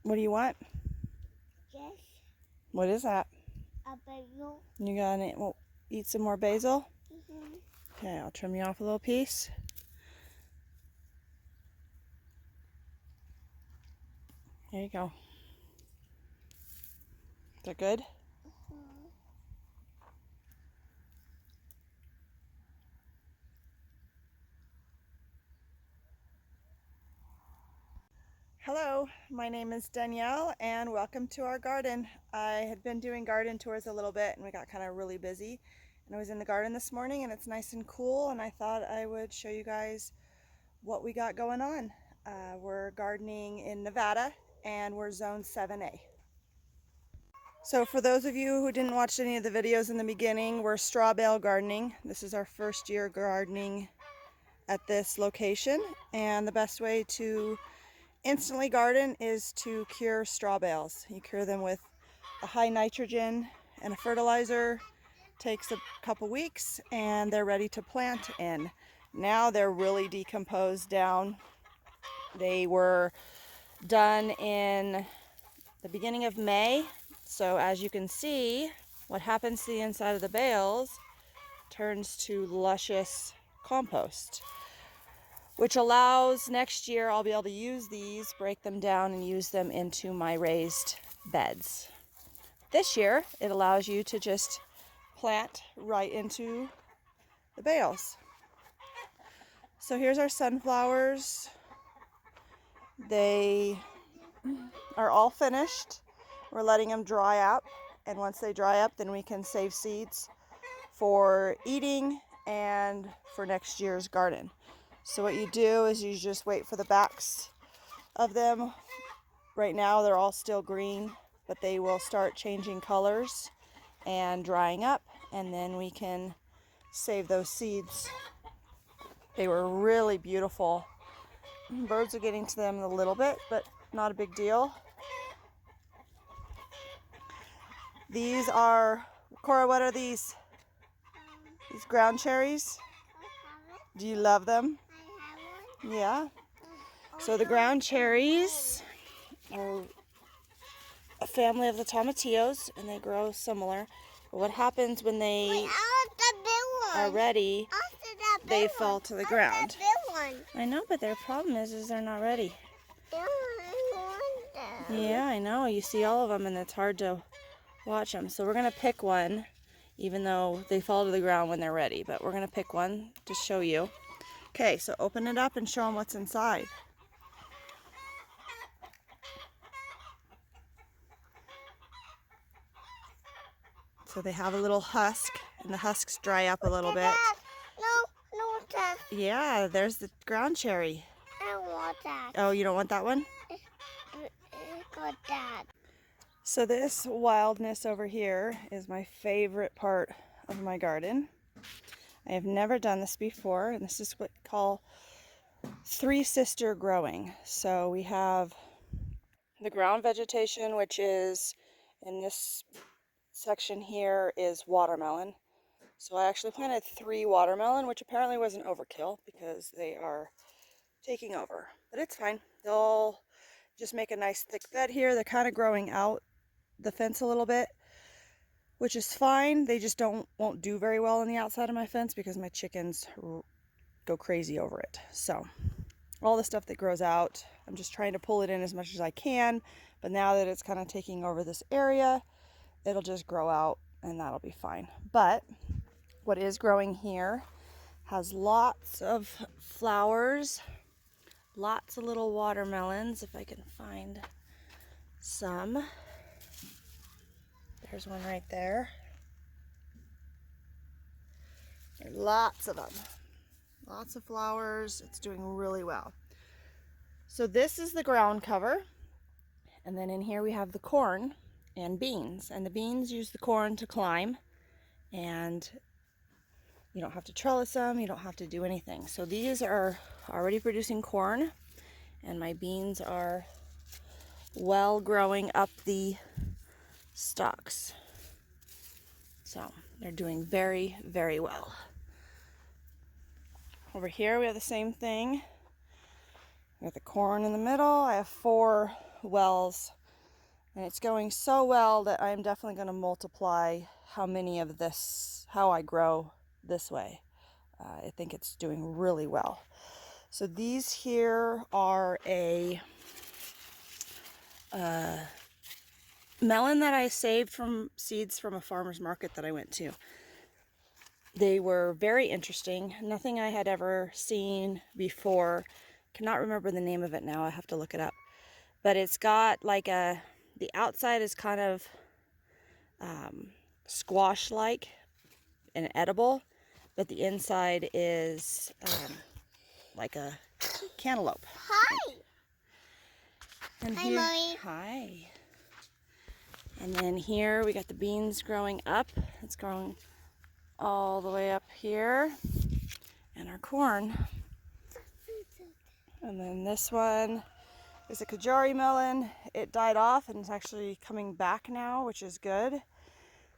What do you want? Yes, What is that? a bagel. You gonna eat some more basil? Mm-hmm. Okay, I'll trim you off a little piece. Here you go. Is that good? Mm-hmm. Hello, my name is Danielle and welcome to our garden. I had been doing garden tours a little bit and we got kind of really busy. And I was in the garden this morning and it's nice and cool, and I thought I would show you guys what we got going on. We're gardening in Nevada and we're zone 7A. So for those of you who didn't watch any of the videos in the beginning, we're straw bale gardening. This is our first year gardening at this location, and the best way to instantly garden is to cure straw bales. You cure them with a high nitrogen and a fertilizer. Takes a couple weeks and they're ready to plant in. Now they're really decomposed down. They were done in the beginning of May. So as you can see, what happens to the inside of the bales turns to luscious compost, which allows next year I'll be able to use these, break them down, and use them into my raised beds. This year, it allows you to just plant right into the bales. So here's our sunflowers. They are all finished. We're letting them dry up, and once they dry up, then we can save seeds for eating and for next year's garden. So what you do is you just wait for the backs of them. Right now they're all still green, but they will start changing colors and drying up, and then we can save those seeds. They were really beautiful. Birds are getting to them a little bit, but not a big deal. These are, Cora, what are these? These ground cherries? Do you love them? I have one. Yeah. So the ground cherries are a family of the tomatillos, and they grow similar. But what happens when they Wait, I want the big one. are ready, I want that big they one. fall to the I want ground. that big one. I know, but their problem is they're not ready. I want them. Yeah, I know. You see all of them, and it's hard to watch them. So we're going to pick one, even though they fall to the ground when they're ready. But we're going to pick one to show you. Okay, so open it up and show them what's inside. So they have a little husk, and the husks dry up a little bit. Dad, no, that. Yeah, there's the ground cherry. I don't want that. Oh, you don't want that one? Got that. So this wildness over here is my favorite part of my garden. I have never done this before, and this is what we call three-sister growing. So we have the ground vegetation, which is in this section here is watermelon. So I actually planted 3 watermelon, which apparently was an overkill because they are taking over. But it's fine. They'll just make a nice thick bed here. They're kind of growing out the fence a little bit, which is fine. They just won't do very well on the outside of my fence because my chickens go crazy over it. So all the stuff that grows out, I'm just trying to pull it in as much as I can. But now that it's kind of taking over this area, it'll just grow out and that'll be fine. But what is growing here has lots of flowers, lots of little watermelons, if I can find some. There's one right there. There are lots of them. Lots of flowers. It's doing really well. So this is the ground cover. And then in here we have the corn and beans. And the beans use the corn to climb. And you don't have to trellis them. You don't have to do anything. So these are already producing corn. And my beans are well growing up the stalks. So they're doing very, very well. Over here we have the same thing. We got the corn in the middle. I have 4 wells, and it's going so well that I'm definitely going to multiply how I grow this way. I think it's doing really well. So these here are a melon that I saved from seeds from a farmer's market that I went to. They were very interesting. Nothing I had ever seen before. Cannot remember the name of it now. I have to look it up. But it's got like the outside is kind of squash-like and edible, but the inside is like a cantaloupe. Hi. And Hi, here, Mommy. hi. And then here we got the beans growing up. It's growing all the way up here, and our corn. And then this one is a Kajari melon. It died off and it's actually coming back now, which is good.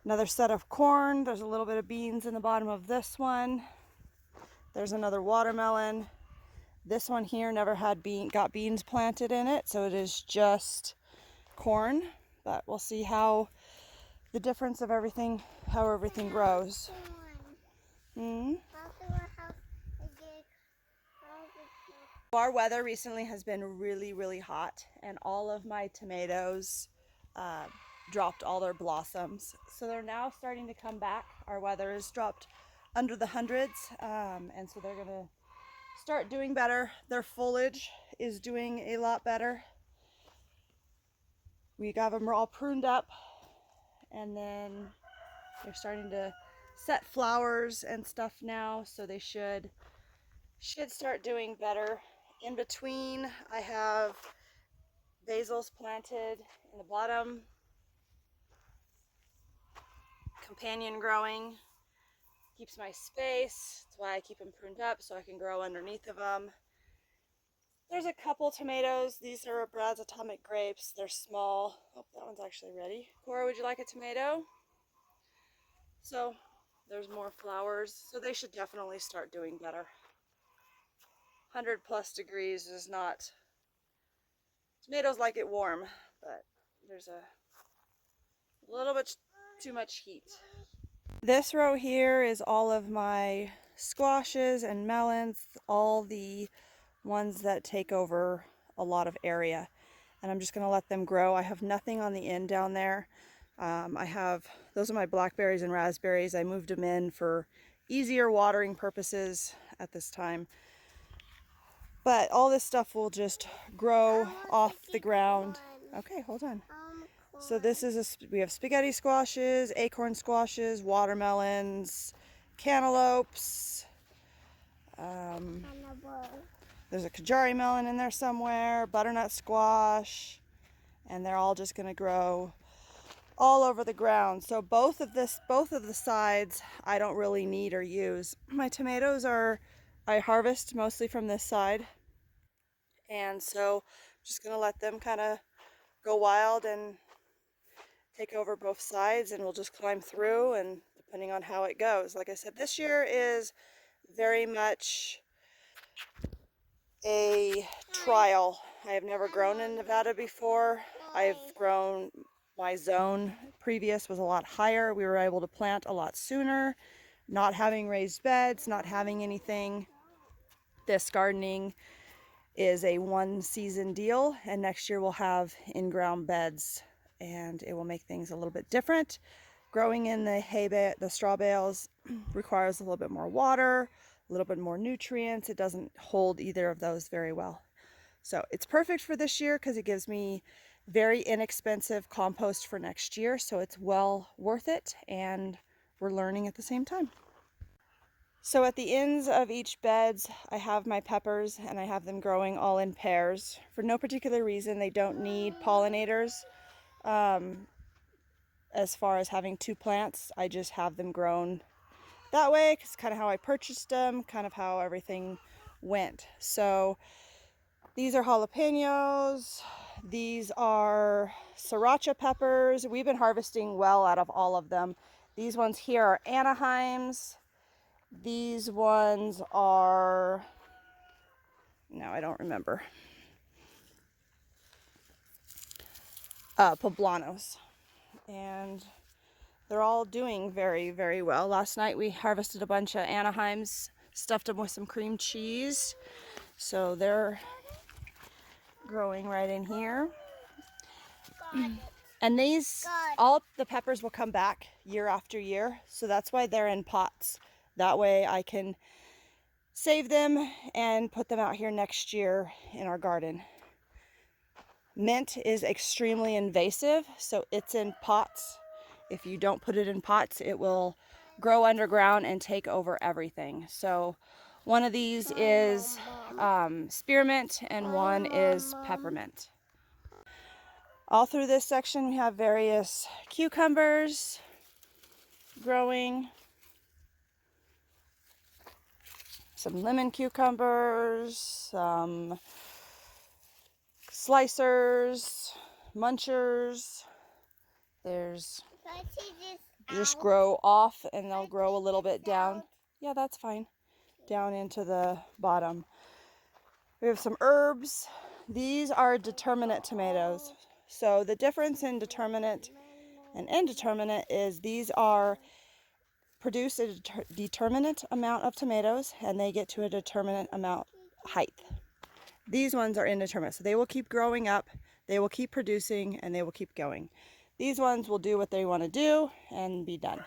Another set of corn. There's a little bit of beans in the bottom of this one. There's another watermelon. This one here never got beans planted in it, so it is just corn. But we'll see how the difference of everything, how everything grows. Our weather recently has been really, really hot, and all of my tomatoes dropped all their blossoms. So they're now starting to come back. Our weather has dropped under the hundreds, and so they're going to start doing better. Their foliage is doing a lot better. We got them all pruned up, and then they're starting to set flowers and stuff now, so they should start doing better. In between, I have basils planted in the bottom, companion growing, keeps my space. That's why I keep them pruned up, so I can grow underneath of them. There's a couple tomatoes. These are Brad's Atomic Grapes. They're small. Oh, that one's actually ready. Cora, would you like a tomato? So there's more flowers. So they should definitely start doing better. 100+ degrees is not... Tomatoes like it warm, but there's a little bit too much heat. This row here is all of my squashes and melons, all the ones that take over a lot of area, and I'm just going to let them grow. I have nothing on the end down there. Those are my blackberries and raspberries. I moved them in for easier watering purposes at this time, but all this stuff will just grow off the ground. Okay, hold on. So this is we have spaghetti squashes, acorn squashes, watermelons, cantaloupes. There's a Kajari melon in there somewhere, butternut squash, and they're all just going to grow all over the ground. So both of the sides I don't really need or use. My tomatoes I harvest mostly from this side, and so I'm just going to let them kind of go wild and take over both sides, and we'll just climb through, and depending on how it goes. Like I said, this year is very much a trial. I have never grown in Nevada before. My zone previous was a lot higher. We were able to plant a lot sooner, not having raised beds, not having anything. This gardening is a one-season deal, and next year we'll have in-ground beds, and it will make things a little bit different. Growing in the straw bales requires a little bit more water, a little bit more nutrients. It doesn't hold either of those very well. So it's perfect for this year because it gives me very inexpensive compost for next year. So it's well worth it, and we're learning at the same time. So at the ends of each beds, I have my peppers, and I have them growing all in pairs. For no particular reason, they don't need pollinators. As far as having two plants, I just have them grown that way, because kind of how I purchased them, kind of how everything went. So these are jalapenos. These are sriracha peppers. We've been harvesting well out of all of them. These ones here are Anaheims. These ones are, no, I don't remember. poblanos. And they're all doing very, very well. Last night we harvested a bunch of Anaheims, stuffed them with some cream cheese. So they're growing right in here. And these, all the peppers will come back year after year. So that's why they're in pots. That way I can save them and put them out here next year in our garden. Mint is extremely invasive, so it's in pots. If you don't put it in pots, it will grow underground and take over everything. So one of these is spearmint and one is peppermint. All through this section we have various cucumbers growing. Some lemon cucumbers, some slicers, munchers. There's just grow off and they'll grow a little bit down. Yeah, that's fine. Down into the bottom. We have some herbs. These are determinate tomatoes. So the difference in determinate and indeterminate is these are produce a determinate amount of tomatoes and they get to a determinate amount height. These ones are indeterminate, so they will keep growing up, they will keep producing, and they will keep going. These ones will do what they want to do and be done.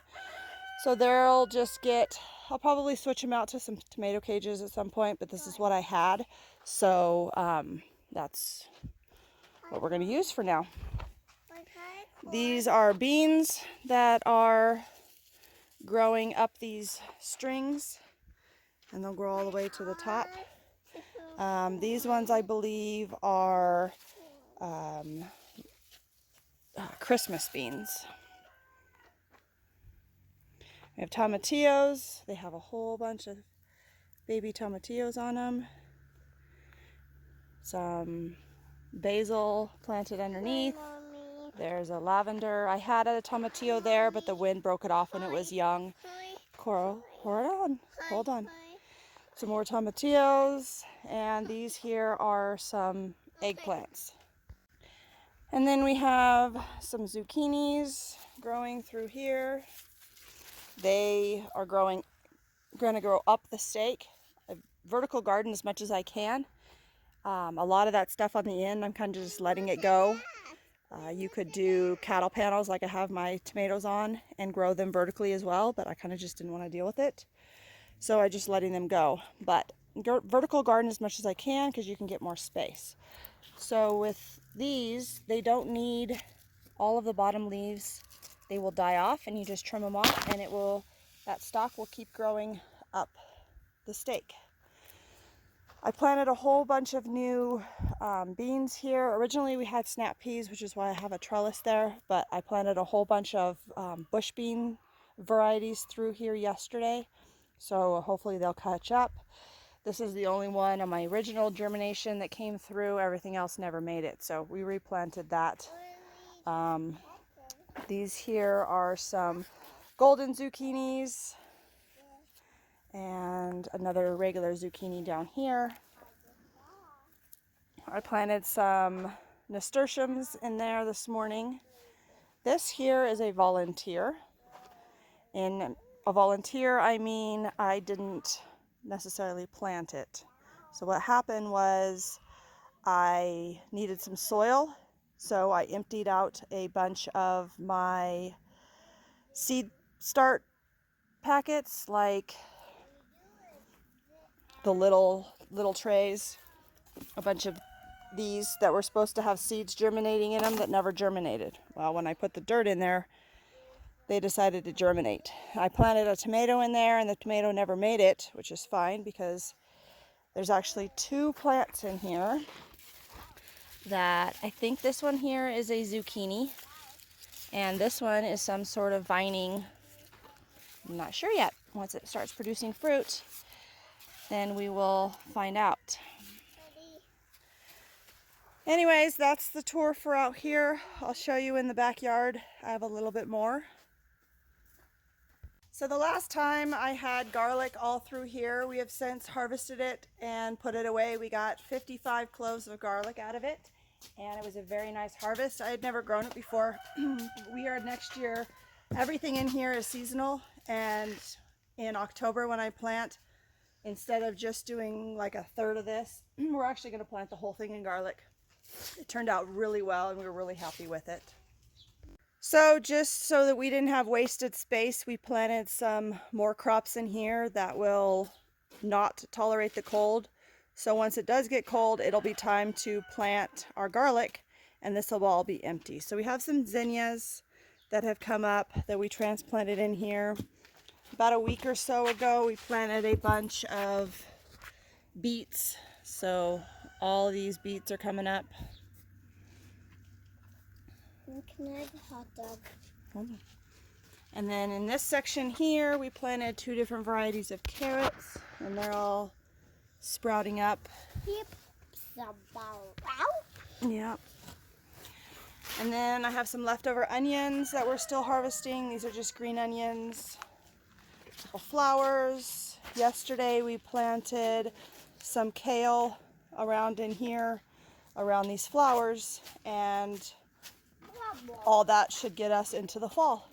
So they'll just get, I'll probably switch them out to some tomato cages at some point, but this is what I had. So that's what we're going to use for now. These are beans that are growing up these strings, and they'll grow all the way to the top. These ones I believe are Christmas beans. We have tomatillos. They have a whole bunch of baby tomatillos on them. Some basil planted underneath. There's a lavender. I had a tomatillo there, but the wind broke it off when it was young. Coral, hold on. Some more tomatillos, and these here are some eggplants. And then we have some zucchinis growing through here. They are going to grow up the stake. A vertical garden as much as I can. A lot of that stuff on the end, I'm kind of just letting it go. You could do cattle panels like I have my tomatoes on and grow them vertically as well, but I kind of just didn't want to deal with it. So I just letting them go. But vertical garden as much as I can because you can get more space. So with these, they don't need all of the bottom leaves. They will die off and you just trim them off and that stalk will keep growing up the stake. I planted a whole bunch of new beans here. Originally we had snap peas, which is why I have a trellis there, but I planted a whole bunch of bush bean varieties through here yesterday. So hopefully they'll catch up. This is the only one on my original germination that came through. Everything else never made it. So we replanted that. These here are some golden zucchinis and another regular zucchini down here. I planted some nasturtiums in there this morning. This here is a volunteer. In a volunteer, I mean I didn't necessarily plant it. So what happened was I needed some soil, so I emptied out a bunch of my seed start packets, like the little trays, a bunch of these that were supposed to have seeds germinating in them that never germinated. Well, when I put the dirt in there, they decided to germinate. I planted a tomato in there and the tomato never made it, which is fine because there's actually two plants in here that I think this one here is a zucchini and this one is some sort of vining. I'm not sure yet. Once it starts producing fruit, then we will find out. Anyways, that's the tour for out here. I'll show you in the backyard. I have a little bit more. So the last time I had garlic all through here, we have since harvested it and put it away. We got 55 cloves of garlic out of it. and it was a very nice harvest. I had never grown it before. We are next year, everything in here is seasonal, and in October when I plant, instead of just doing like a third of this, we're actually going to plant the whole thing in garlic. It turned out really well and we were really happy with it. So just so that we didn't have wasted space, we planted some more crops in here that will not tolerate the cold. So once it does get cold, it'll be time to plant our garlic, and this will all be empty. So we have some zinnias that have come up that we transplanted in here. About a week or so ago, we planted a bunch of beets. So all these beets are coming up. Can I have a hot dog? Hold on. And then in this section here, we planted 2 different varieties of carrots, and they're all sprouting up. Yeah. And then I have some leftover onions that we're still harvesting. These are just green onions. A couple flowers. Yesterday we planted some kale around in here, around these flowers, and all that should get us into the fall.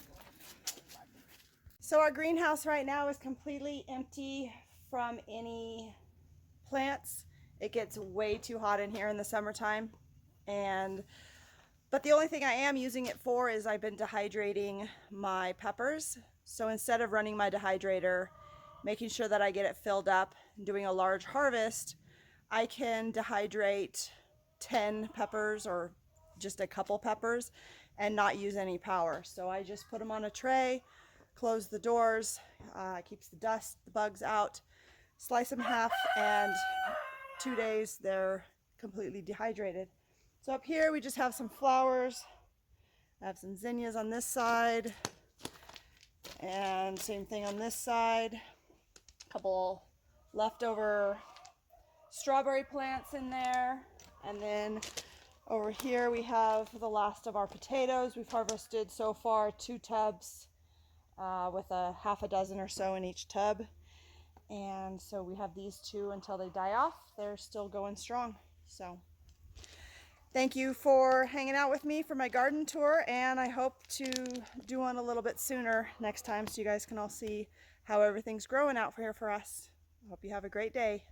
So our greenhouse right now is completely empty from any plants. It gets way too hot in here in the summertime, but the only thing I am using it for is I've been dehydrating my peppers. So instead of running my dehydrator, making sure that I get it filled up and doing a large harvest, I can dehydrate 10 peppers or just a couple peppers and not use any power. So I just put them on a tray, close the doors, keeps the dust, the bugs out, slice them in half, and 2 days they're completely dehydrated. So up here we just have some flowers. I have some zinnias on this side, and same thing on this side. A couple leftover strawberry plants in there, and then over here we have the last of our potatoes. We've harvested so far 2 tubs with a half a dozen or so in each tub, and so we have these 2 until they die off. They're still going strong. So thank you for hanging out with me for my garden tour, and I hope to do one a little bit sooner next time so you guys can all see how everything's growing out here for us. I hope you have a great day.